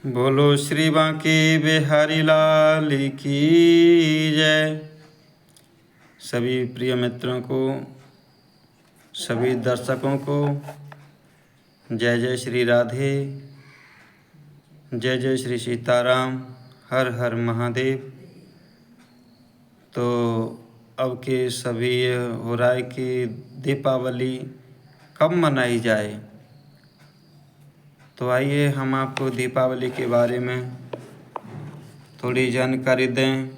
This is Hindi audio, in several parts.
बोलो श्री बांके बिहारी लाल की जय। सभी प्रिय मित्रों को, सभी दर्शकों को जय जय श्री राधे, जय जय श्री सीताराम, हर हर महादेव। तो अब के सभी हो रहा है कि दीपावली कब मनाई जाए। तो आइए हम आपको दीपावली के बारे में थोड़ी जानकारी दें।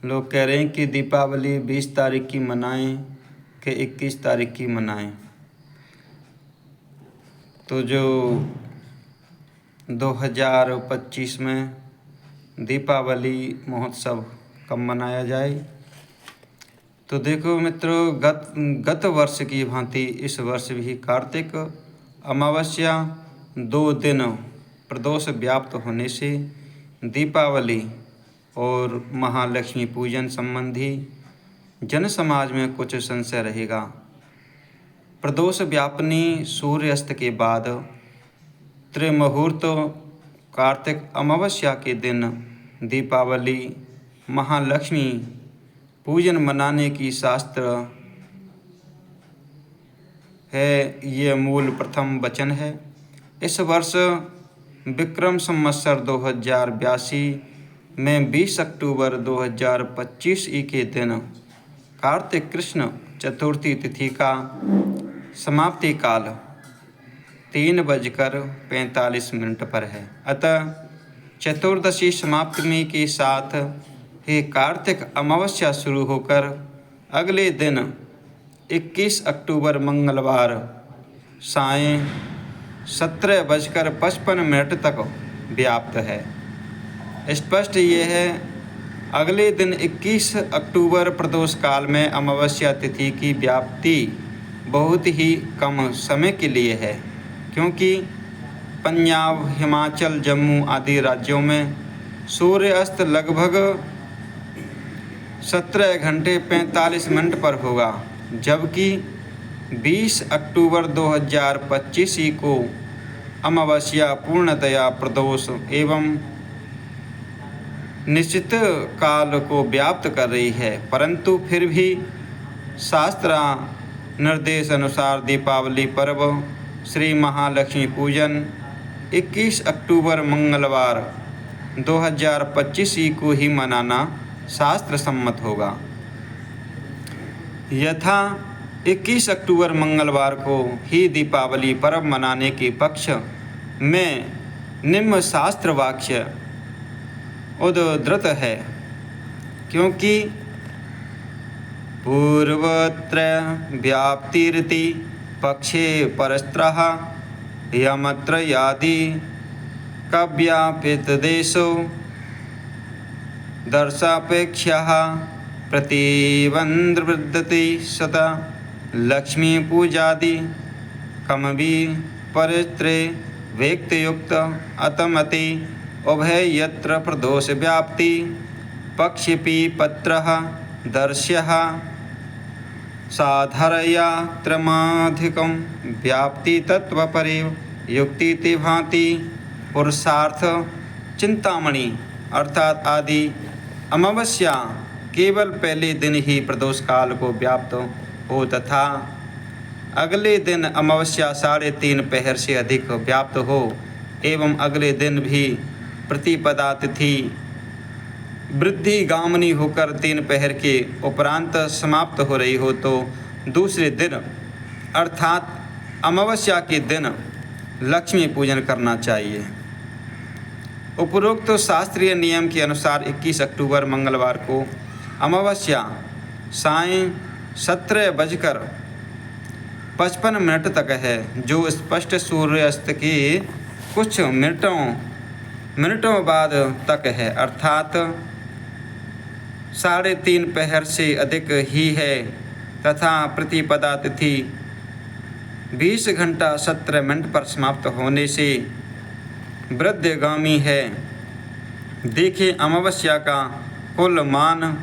लोग कह रहे हैं कि दीपावली 20 तारीख की मनाएं कि 21 तारीख की मनाएं। तो जो 2025 में दीपावली महोत्सव कब मनाया जाए। तो देखो मित्रों, गत वर्ष की भांति इस वर्ष भी कार्तिक अमावस्या 2 दिन प्रदोष व्याप्त होने से दीपावली और महालक्ष्मी पूजन संबंधी जन समाज में कुछ संशय रहेगा। प्रदोष व्यापनी सूर्यास्त के बाद त्रिमुहूर्त कार्तिक अमावस्या के दिन दीपावली महालक्ष्मी पूजन मनाने की शास्त्र है। ये मूल प्रथम वचन है। इस वर्ष विक्रम संवत्सर 2082 में 20 अक्टूबर 2025 के दिन कार्तिक कृष्ण चतुर्थी तिथि का समाप्ति काल 3:45 पर है। अतः चतुर्दशी समाप्ति के साथ ही कार्तिक अमावस्या शुरू होकर अगले दिन 21 अक्टूबर मंगलवार सायं 17:55 तक व्याप्त है। स्पष्ट ये है, अगले दिन 21 अक्टूबर प्रदोष काल में अमावस्या तिथि की व्याप्ति बहुत ही कम समय के लिए है, क्योंकि पंजाब, हिमाचल, जम्मू आदि राज्यों में सूर्यास्त लगभग 17 घंटे 45 मिनट पर होगा, जबकि 20 अक्टूबर 2025 को अमावस्या पूर्णतया प्रदोष एवं निश्चित काल को व्याप्त कर रही है। परंतु फिर भी शास्त्र निर्देश अनुसार दीपावली पर्व श्री महालक्ष्मी पूजन 21 अक्टूबर मंगलवार 2025 को ही मनाना शास्त्र सम्मत होगा। यथा 21 अक्टूबर मंगलवार को ही दीपावली पर्व मनाने के पक्ष में निम्न शास्त्र वाक्य उद्धृत है, क्योंकि पूर्वत्र व्याप्तिरिति पक्षे परस्त्रः यमत्र यादि कव्यापितदेशो दर्शापेक्षः प्रतिबन्धवृद्धति सता लक्ष्मी पूजादि कमवि परित्रे व्यक्तियुक्त अतमति उभय यत्र प्रदोष व्याप्ति पक्षिपि पत्रः दर्श्यः साधारया त्रमाधिकं व्याप्ति तत्वपरिव युक्ति भांति पुरुषार्थ चिंतामणि अर्थात आदि अमावस्या केवल पहले दिन ही प्रदोष काल को व्याप्त हो तथा अगले दिन अमावस्या 3.5 पहर से अधिक व्याप्त हो एवं अगले दिन भी प्रतिपदा तिथि वृद्धि गामनी होकर 3 पहर के उपरांत समाप्त हो रही हो, तो दूसरे दिन अर्थात अमावस्या के दिन लक्ष्मी पूजन करना चाहिए। उपरोक्त शास्त्रीय नियम के अनुसार 21 अक्टूबर मंगलवार को अमावस्या सायं 17:55 तक है, जो स्पष्ट सूर्यास्त के कुछ मिनटों बाद तक है, अर्थात 3.5 पहर से अधिक ही है, तथा प्रतिपदा तिथि 20 घंटा 17 मिनट पर समाप्त होने से वृद्धिगामी है। देखें, अमावस्या का कुल मान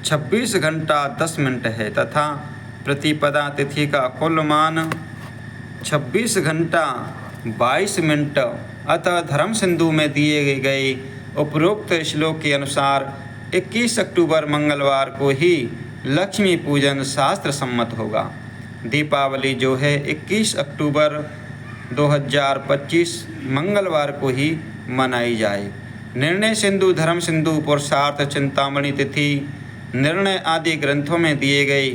26 घंटा 10 मिनट है तथा प्रतिपदा तिथि का कुल मान 26 घंटा 22 मिनट अतः धर्म सिंधु में दिए गए उपरोक्त श्लोक के अनुसार 21 अक्टूबर मंगलवार को ही लक्ष्मी पूजन शास्त्र सम्मत होगा। दीपावली जो है 21 अक्टूबर 2025 मंगलवार को ही मनाई जाए। निर्णय सिंधु, धर्म सिंधु, पुरुषार्थ, चिंतामणि तिथि, निर्णय आदि ग्रंथों में दिए गए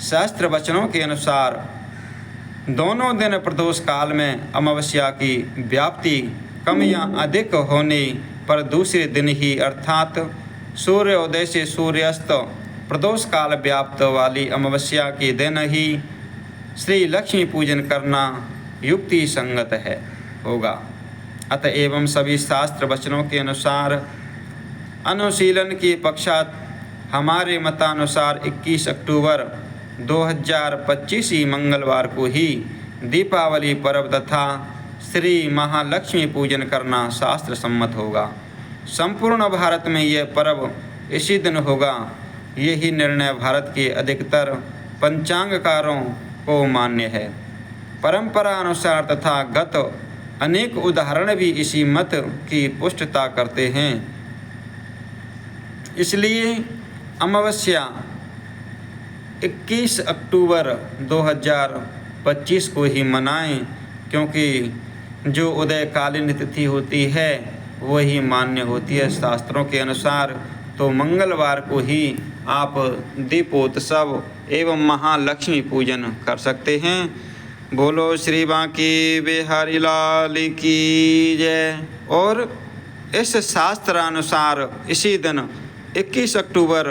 शास्त्र वचनों के अनुसार दोनों दिन प्रदोष काल में अमावस्या की व्याप्ति कम या अधिक होने पर दूसरे दिन ही अर्थात सूर्योदय से सूर्यास्त प्रदोष काल व्याप्त वाली अमावस्या के दिन ही श्री लक्ष्मी पूजन करना युक्ति संगत है होगा। अतएव सभी शास्त्र वचनों के अनुसार अनुशीलन के पश्चात हमारे मतानुसार 21 अक्टूबर 2025 ही मंगलवार को ही दीपावली पर्व तथा श्री महालक्ष्मी पूजन करना शास्त्र सम्मत होगा। संपूर्ण भारत में यह पर्व इसी दिन होगा। यही निर्णय भारत के अधिकतर पंचांगकारों को मान्य है। परंपरा अनुसार तथा गत अनेक उदाहरण भी इसी मत की पुष्टता करते हैं। इसलिए अमावस्या 21 अक्टूबर 2025 को ही मनाएं, क्योंकि जो उदयकालीन तिथि होती है वही मान्य होती है शास्त्रों के अनुसार। तो मंगलवार को ही आप दीपोत्सव एवं महालक्ष्मी पूजन कर सकते हैं। बोलो श्री बांके बिहारी लाल की जय। और इस शास्त्रानुसार इसी दिन 21 अक्टूबर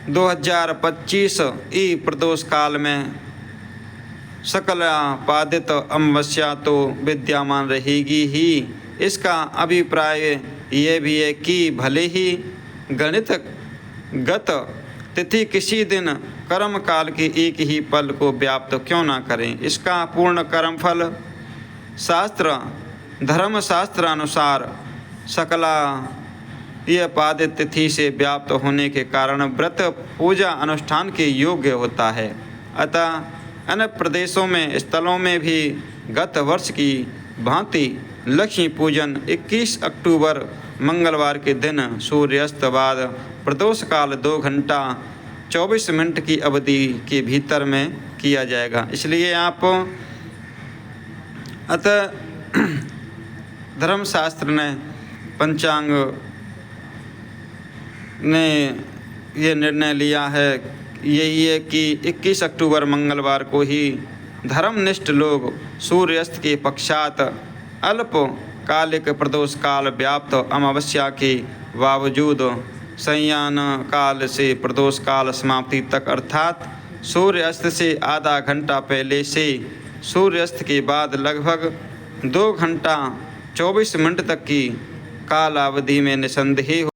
2025 ई प्रदोष काल में सकल पादित अमावस्या तो विद्यमान रहेगी ही। इसका अभिप्राय ये भी है कि भले ही गणित गत तिथि किसी दिन कर्म काल के एक ही पल को व्याप्त क्यों ना करें, इसका पूर्ण कर्मफल शास्त्र धर्म शास्त्र अनुसार सकला यह पादित तिथि से व्याप्त होने के कारण व्रत पूजा अनुष्ठान के योग्य होता है। अतः अन्य प्रदेशों में स्थलों में भी गत वर्ष की भांति लक्ष्मी पूजन 21 अक्टूबर मंगलवार के दिन सूर्यास्त बाद प्रदोष काल 2 घंटा 24 मिनट की अवधि के भीतर में किया जाएगा। इसलिए आप अतः धर्मशास्त्र ने पंचांग ने ये निर्णय लिया है, यही है कि 21 अक्टूबर मंगलवार को ही धर्मनिष्ठ लोग सूर्यास्त के पश्चात अल्पकालिक प्रदोष काल व्याप्त अमावस्या के बावजूद संयान काल से प्रदोष काल समाप्ति तक अर्थात सूर्यास्त से आधा घंटा पहले से सूर्यास्त के बाद लगभग 2 घंटा 24 मिनट तक की कालावधि में निसंदेह